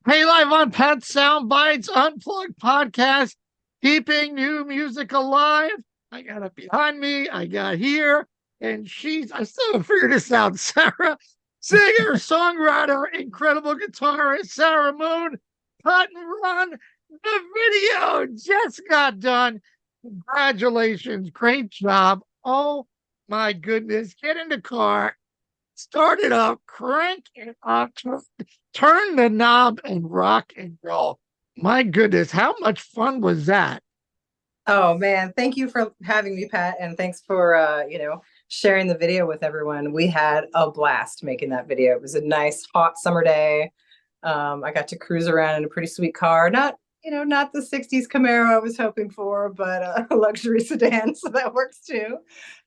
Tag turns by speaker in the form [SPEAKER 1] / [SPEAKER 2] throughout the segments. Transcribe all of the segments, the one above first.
[SPEAKER 1] Hey, live on Pet Soundbytes Unplugged podcast, keeping new music alive. I got it behind me. I got here, and I still haven't figured this out. Sarah, singer, songwriter, incredible guitarist, Sarah Moon, cut and run. The video just got done. Congratulations. Great job. Oh my goodness. Get in the car, start it up, crank it up, turn the knob and rock and roll. My goodness, how much fun was that?
[SPEAKER 2] Oh man, thank you for having me, Pat, and thanks for sharing the video with everyone. We had a blast making that video. It was a nice hot summer day. I got to cruise around in a pretty sweet car. Not the 60s Camaro I was hoping for, but a luxury sedan, so that works too.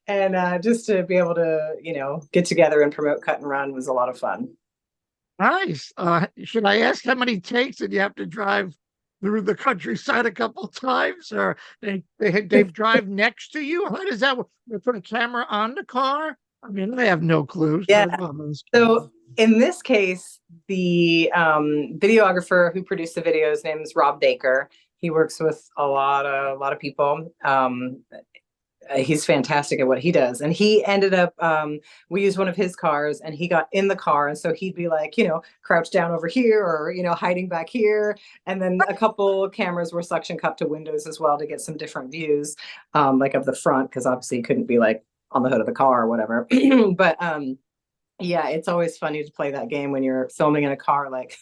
[SPEAKER 2] And just to be able to, get together and promote Cut and Run was a lot of fun.
[SPEAKER 1] Nice. Should I ask how many takes did you have to drive through the countryside a couple of times, or they drive next to you? How does that work? They put a camera on the car? I mean, they have no clues.
[SPEAKER 2] Yeah. So in this case, the videographer who produced the video, his name is Rob Baker. He works with a lot of people. He's fantastic at what he does, and he ended up we used one of his cars, and he got in the car, and so he'd be like, crouched down over here, or hiding back here, and then a couple cameras were suction cupped to windows as well to get some different views, like of the front, because obviously he couldn't be like on the hood of the car or whatever. But yeah, it's always funny to play that game when you're filming in a car, like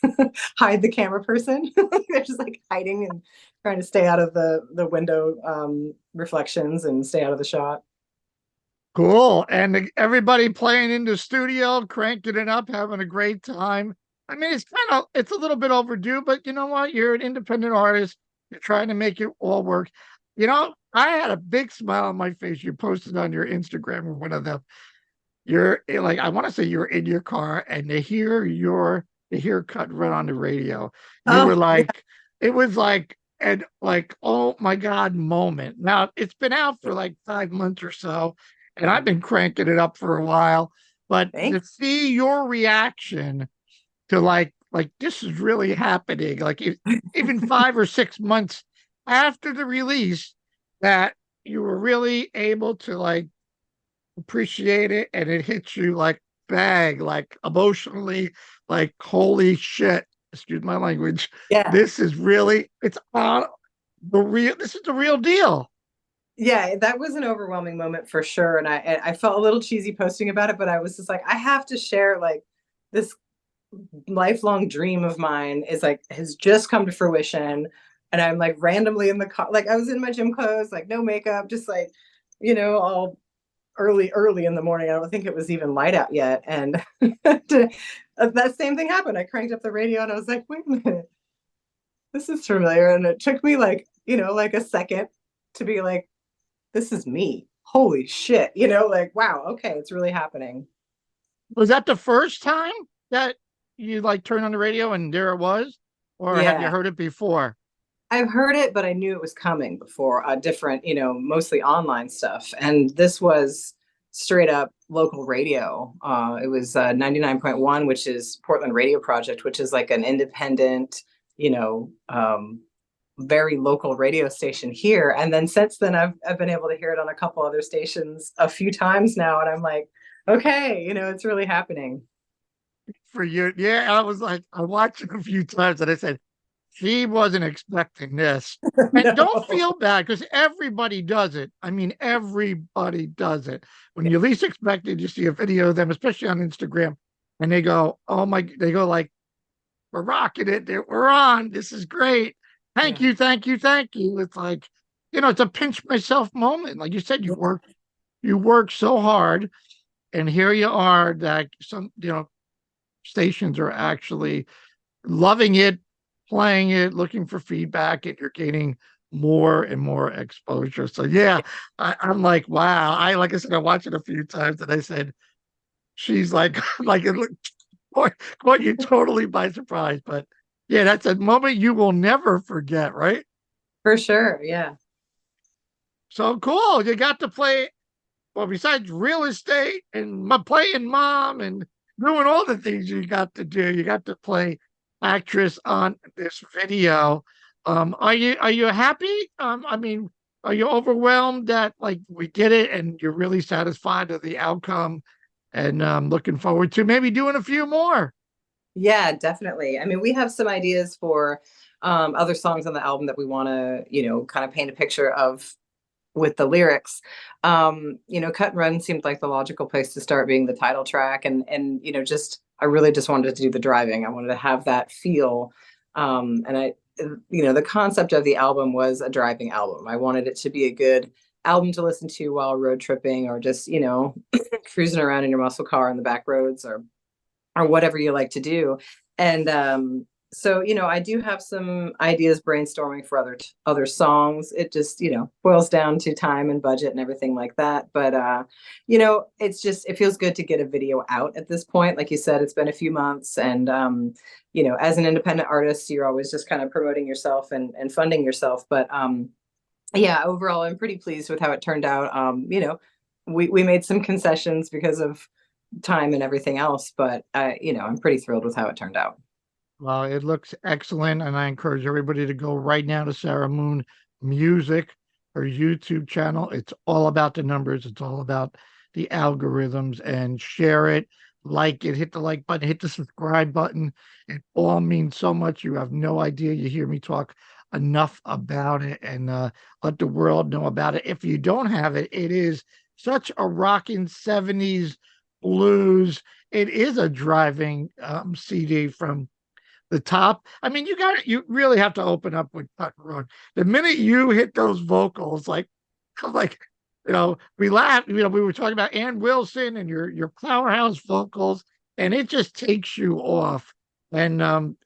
[SPEAKER 2] hide the camera person. They're just like hiding and trying to stay out of the window reflections and stay out of the shot.
[SPEAKER 1] Cool. And everybody playing in the studio, cranking it up, having a great time. I mean, it's a little bit overdue, but you know what? You're an independent artist. You're trying to make it all work. I had a big smile on my face. You posted on your Instagram or one of them. You're like, I want to say you're in your car and to hear Cut Run on the radio. You were
[SPEAKER 2] Oh,
[SPEAKER 1] like, it was like, and like, oh my God, moment. Now it's been out for like 5 months or so, and I've been cranking it up for a while. But to
[SPEAKER 2] thanks.
[SPEAKER 1] see your reaction to like this is really happening, like even 5 or 6 months after the release, that you were really able to like appreciate it, and it hits you like bang, like emotionally, like holy shit, excuse my language,
[SPEAKER 2] Yeah.
[SPEAKER 1] this is really, it's on the real, this is the real deal.
[SPEAKER 2] Yeah, that was an overwhelming moment for sure. And I felt a little cheesy posting about it, but I was just like, I have to share, like, this lifelong dream of mine is like has just come to fruition. And I'm like randomly in the car, like I was in my gym clothes, like no makeup, just like, all early in the morning. I don't think it was even light out yet. And that same thing happened. I cranked up the radio and I was like, wait a minute, this is familiar. And it took me like, like a second to be like, this is me. Holy shit. Like, wow, okay, it's really happening.
[SPEAKER 1] Was that the first time that you like turned on the radio and there it was, or have you
[SPEAKER 2] Yeah.
[SPEAKER 1] heard it before?
[SPEAKER 2] I've heard it, but I knew it was coming before, different, mostly online stuff. And this was straight up local radio. It was 99.1, which is Portland Radio Project, which is like an independent, you know, um, very local radio station here. And then since then, I've been able to hear it on a couple other stations a few times now. And I'm like, okay, it's really happening.
[SPEAKER 1] For you, yeah, I was like, I watched it a few times and I said, she wasn't expecting this. And don't
[SPEAKER 2] No.
[SPEAKER 1] feel bad because everybody does it. I mean, everybody does it. When you least expect it, you see a video of them, especially on Instagram, and they go, oh my, they go like, we're rocking it. We're on. This is great. Thank
[SPEAKER 2] Yeah.
[SPEAKER 1] you, thank you, thank you. It's like, it's a pinch myself moment. Like you said, you work so hard, and here you are that some, stations are actually loving it, playing it, looking for feedback, and you're gaining more and more exposure. So yeah, I'm like, wow. Like I said, I watched it a few times, and I said, she's like, like it caught you totally by surprise. But yeah, that's a moment you will never forget, right?
[SPEAKER 2] For sure. Yeah.
[SPEAKER 1] So cool. You got to play, well, besides real estate and playing mom and doing all the things you got to do, you got to play actress on this video. Are you happy? I mean, are you overwhelmed that like we did it and you're really satisfied with the outcome and looking forward to maybe doing a few more?
[SPEAKER 2] Yeah, definitely. I mean, we have some ideas for other songs on the album that we want to, kind of paint a picture of with the lyrics. Cut and Run seemed like the logical place to start, being the title track, and just I really just wanted to do the driving. I wanted to have that feel, and the concept of the album was a driving album. I wanted it to be a good album to listen to while road tripping, or just cruising around in your muscle car on the back roads, or whatever you like to do. And so I do have some ideas brainstorming for other songs. It just boils down to time and budget and everything like that. But it feels good to get a video out at this point. Like you said, it's been a few months, and as an independent artist, you're always just kind of promoting yourself and funding yourself. But yeah, overall, I'm pretty pleased with how it turned out. We made some concessions because of time and everything else, but I'm pretty thrilled with how it turned out.
[SPEAKER 1] Well, it looks excellent, and I encourage everybody to go right now to Sarah Moon Music, her YouTube channel. It's all about the numbers. It's all about the algorithms, and share it, like it, hit the like button, hit the subscribe button. It all means so much. You have no idea. You hear me talk enough about it, and let the world know about it. If you don't have it, it is such a rocking 70s blues. It is a driving CD from the top. I mean, you really have to open up with Cut Run. The minute you hit those vocals, like we laughed, we were talking about Ann Wilson and your powerhouse vocals, and it just takes you off. And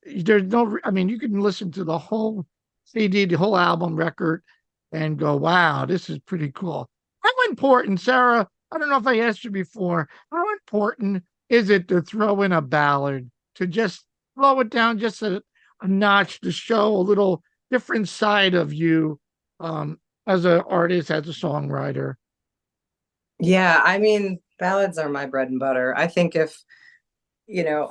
[SPEAKER 1] there's no, I mean, you can listen to the whole CD, the whole album record, and go, wow, this is pretty cool. How important, Sarah? I don't know if I asked you before, how important is it to throw in a ballad, to just slow it down just a notch, to show a little different side of you as an artist, as a songwriter?
[SPEAKER 2] Yeah, I mean, ballads are my bread and butter. I think if you know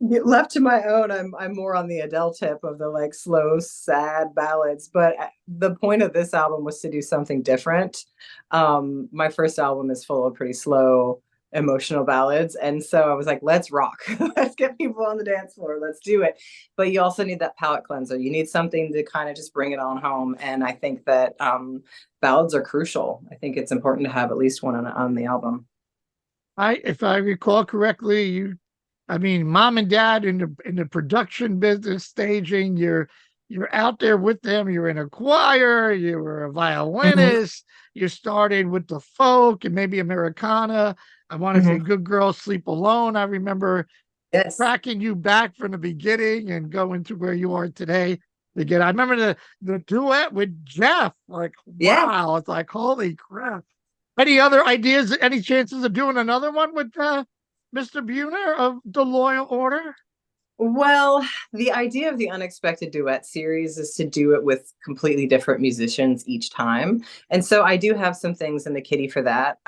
[SPEAKER 2] left to my own, I'm more on the Adele tip of the like slow sad ballads, but the point of this album was to do something different. My first album is full of pretty slow emotional ballads, and so I was like, let's rock. Let's get people on the dance floor, let's do it. But you also need that palate cleanser. You need something to kind of just bring it on home, and I think that ballads are crucial. I think it's important to have at least one on the album.
[SPEAKER 1] If I recall correctly, I mean, mom and dad in the production business, staging. You're out there with them. You're in a choir. You were a
[SPEAKER 2] Mhm.
[SPEAKER 1] violinist. You started with the folk and maybe Americana. I want to say
[SPEAKER 2] Mhm.
[SPEAKER 1] "Good Girls Sleep Alone." I remember
[SPEAKER 2] Yes.
[SPEAKER 1] tracking you back from the beginning and going to where you are today. Again, I remember the duet with Jeff. Like,
[SPEAKER 2] Yeah.
[SPEAKER 1] wow, it's like holy crap. Any other ideas? Any chances of doing another one with Mr. Buhner of the Loyal Order?
[SPEAKER 2] Well, the idea of the Unexpected Duet series is to do it with completely different musicians each time. And so I do have some things in the kitty for that.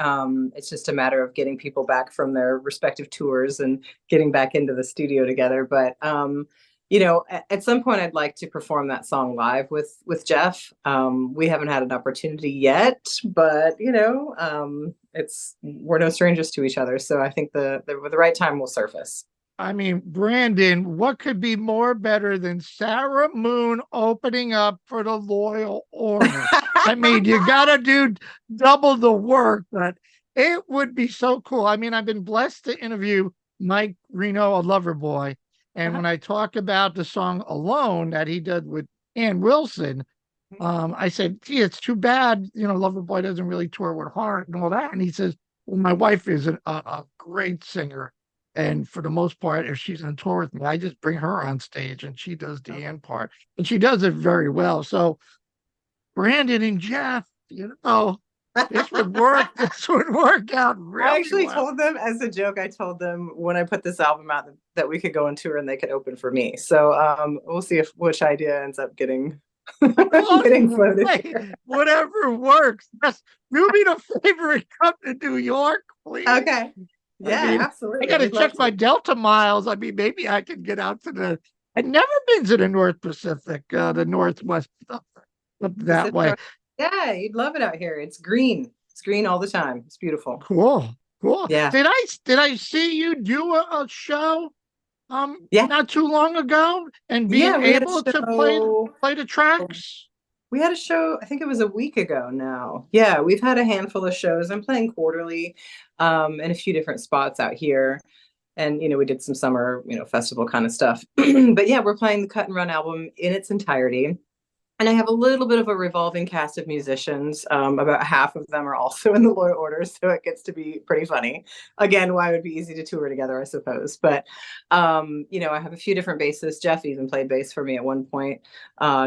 [SPEAKER 2] It's just a matter of getting people back from their respective tours and getting back into the studio together. But at some point I'd like to perform that song live with Jeff. We haven't had an opportunity yet, but it's we're no strangers to each other. So I think the right time will surface.
[SPEAKER 1] I mean, Brandon, what could be more better than Sarah Moon opening up for the Loyal Order? I mean, you got to do double the work, but it would be so cool. I mean, I've been blessed to interview Mike Reno, a lover boy. And when I talk about the song Alone that he did with Ann Wilson, I said, gee, it's too bad, Loverboy doesn't really tour with Heart and all that. And he says, well, my wife is a great singer. And for the most part, if she's on tour with me, I just bring her on stage and she does the end part. And she does it very well. So Brandon and Jeff, this would work. This would work out
[SPEAKER 2] I
[SPEAKER 1] really
[SPEAKER 2] actually
[SPEAKER 1] well.
[SPEAKER 2] told them as a joke. I told them when I put this album out that we could go on tour and they could open for me. So we'll see if which idea ends up getting getting
[SPEAKER 1] Awesome.
[SPEAKER 2] floated.
[SPEAKER 1] Hey, whatever works. Just do me the favor and come to New York, please.
[SPEAKER 2] Okay.
[SPEAKER 1] I
[SPEAKER 2] Yeah,
[SPEAKER 1] mean, I
[SPEAKER 2] absolutely.
[SPEAKER 1] got to
[SPEAKER 2] We'd love
[SPEAKER 1] check my
[SPEAKER 2] to.
[SPEAKER 1] Delta miles. I mean, maybe I can get out to I've never been to the North Pacific, the Northwest up that
[SPEAKER 2] Pacific
[SPEAKER 1] way.
[SPEAKER 2] North. Yeah, you'd love it out here. It's green. It's green all the time. It's beautiful.
[SPEAKER 1] Cool, cool.
[SPEAKER 2] Yeah.
[SPEAKER 1] Did I see you do a show
[SPEAKER 2] Yeah.
[SPEAKER 1] not too long ago and being
[SPEAKER 2] Yeah, we had a
[SPEAKER 1] able to
[SPEAKER 2] show.
[SPEAKER 1] play the tracks?
[SPEAKER 2] We had a show, I think it was a week ago now. Yeah, we've had a handful of shows. I'm playing quarterly in a few different spots out here. And, we did some summer, festival kind of stuff. But yeah, we're playing the Cut and Run album in its entirety. And I have a little bit of a revolving cast of musicians. About half of them are also in the Loyal Order, so it gets to be pretty funny. Again, why it would be easy to tour together, I suppose. But I have a few different bassists. Jeff even played bass for me at one point,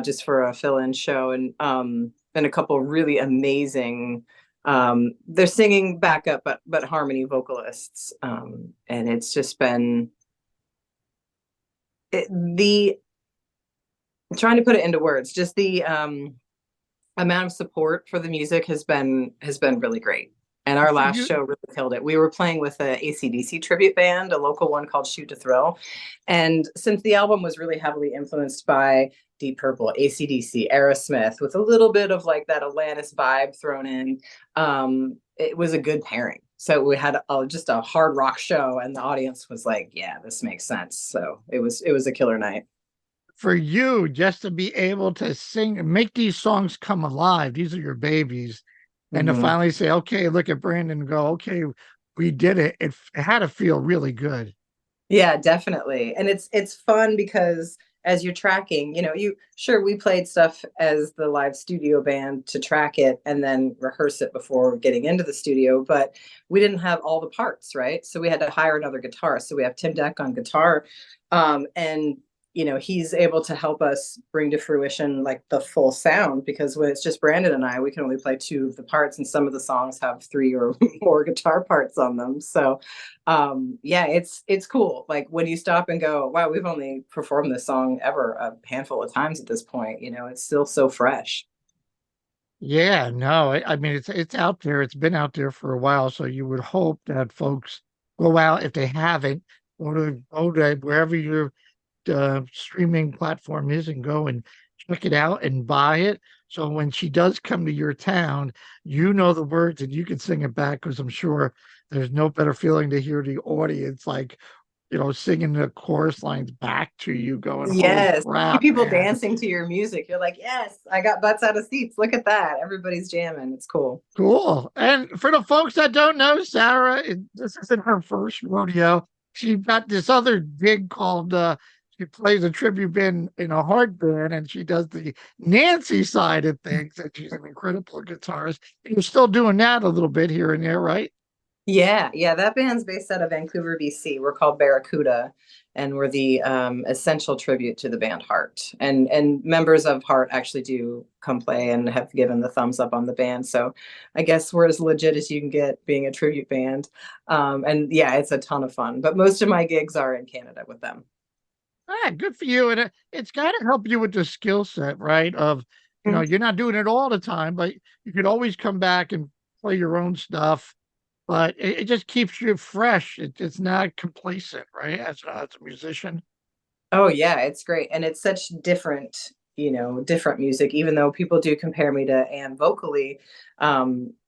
[SPEAKER 2] just for a fill-in show, and a couple really amazing. They're singing backup, but harmony vocalists, and it's just been the trying to put it into words, just the amount of support for the music has been really great. And our last
[SPEAKER 1] You,
[SPEAKER 2] show really killed it. We were playing with a AC/DC tribute band, a local one called Shoot to Thrill. And since the album was really heavily influenced by Deep Purple, AC/DC, Aerosmith, with a little bit of like that Alanis vibe thrown in, it was a good pairing. So we had just a hard rock show, and the audience was like, "Yeah, this makes sense." So it was a killer night.
[SPEAKER 1] for you, just to be able to sing and make these songs come alive, these are your babies, and to
[SPEAKER 2] Mm-hmm.
[SPEAKER 1] finally say, okay, look at Brandon and go, okay, we did it. It had to feel really good.
[SPEAKER 2] Yeah, definitely. And it's fun because as you're tracking, we played stuff as the live studio band to track it and then rehearse it before getting into the studio, but we didn't have all the parts, right? So we had to hire another guitarist. So we have Tim Deck on guitar. And he's able to help us bring to fruition like the full sound, because when it's just Brandon and I, we can only play two of the parts, and some of the songs have three or more guitar parts on them. So yeah, it's cool. Like when you stop and go, wow, we've only performed this song ever a handful of times at this point. It's still so fresh.
[SPEAKER 1] Yeah, no, I mean it's out there. It's been out there for a while, so you would hope that folks go out if they haven't, go to wherever your streaming platform is and go and check it out and buy it. So when she does come to your town, you know the words and you can sing it back, because I'm sure there's no better feeling to hear the audience like, singing the chorus lines back to you, going, "Holy
[SPEAKER 2] Yes. See
[SPEAKER 1] crap,
[SPEAKER 2] people
[SPEAKER 1] man!"
[SPEAKER 2] dancing to your music. You're like, yes, I got butts out of seats. Look at that. Everybody's jamming. It's cool.
[SPEAKER 1] Cool. And for the folks that don't know, Sarah, this isn't her first rodeo. She got this other gig called she plays a tribute band in a hard band, and she does the Nancy side of things, and she's an incredible guitarist. And you're still doing that a little bit here and there, right?
[SPEAKER 2] Yeah, yeah, that band's based out of Vancouver, BC. We're called Barracuda, and we're the essential tribute to the band Heart. And members of Heart actually do come play and have given the thumbs up on the band. So I guess we're as legit as you can get being a tribute band. And yeah, it's a ton of fun. But most of my gigs are in Canada with them.
[SPEAKER 1] Good for you. And it's got to help you with the skill set, right? Of, you're not doing it all the time, but you could always come back and play your own stuff, but it just keeps you fresh. It's not complacent, right? As a musician.
[SPEAKER 2] Oh yeah, it's great. And it's such different music, even though people do compare me to Anne vocally.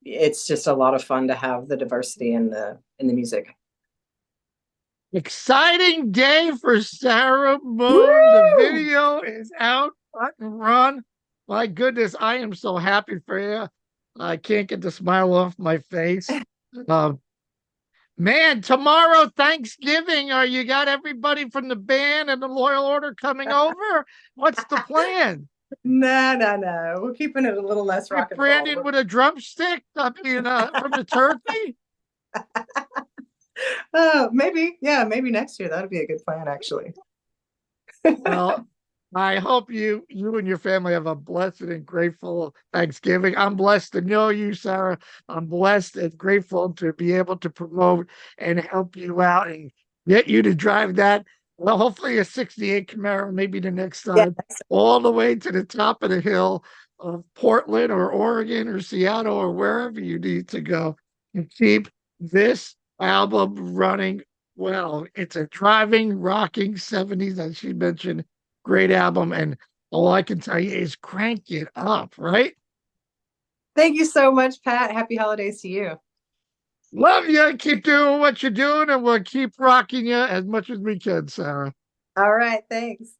[SPEAKER 2] It's just a lot of fun to have the diversity in the music.
[SPEAKER 1] Exciting day for Sarah Moon. The
[SPEAKER 2] Woo!
[SPEAKER 1] video is out, Cut and Run. My goodness, I am so happy for you. I can't get the smile off my face. Um, Man, tomorrow, Thanksgiving, are you got everybody from the band and the Loyal Order coming over? What's the plan?
[SPEAKER 2] No, no, no. We're keeping it a little less rock
[SPEAKER 1] Get
[SPEAKER 2] and roll.
[SPEAKER 1] Brandon with a drumstick, I mean, from the turkey?
[SPEAKER 2] Maybe, yeah, maybe next year. That'd be a good plan, actually.
[SPEAKER 1] Well, I hope you and your family have a blessed and grateful Thanksgiving. I'm blessed to know you, Sarah. I'm blessed and grateful to be able to promote and help you out and get you to drive that. Well, hopefully a 68 Camaro, maybe the next
[SPEAKER 2] Yeah.
[SPEAKER 1] time, all the way to the top of the hill of Portland or Oregon or Seattle or wherever you need to go, and keep this album running well. It's a driving, rocking 70s, as she mentioned. Great album. And all I can tell you is crank it up, right?
[SPEAKER 2] Thank you so much, Pat. Happy holidays to you.
[SPEAKER 1] Love you. Keep doing what you're doing, and we'll keep rocking you as much as we can, Sarah.
[SPEAKER 2] All right. Thanks.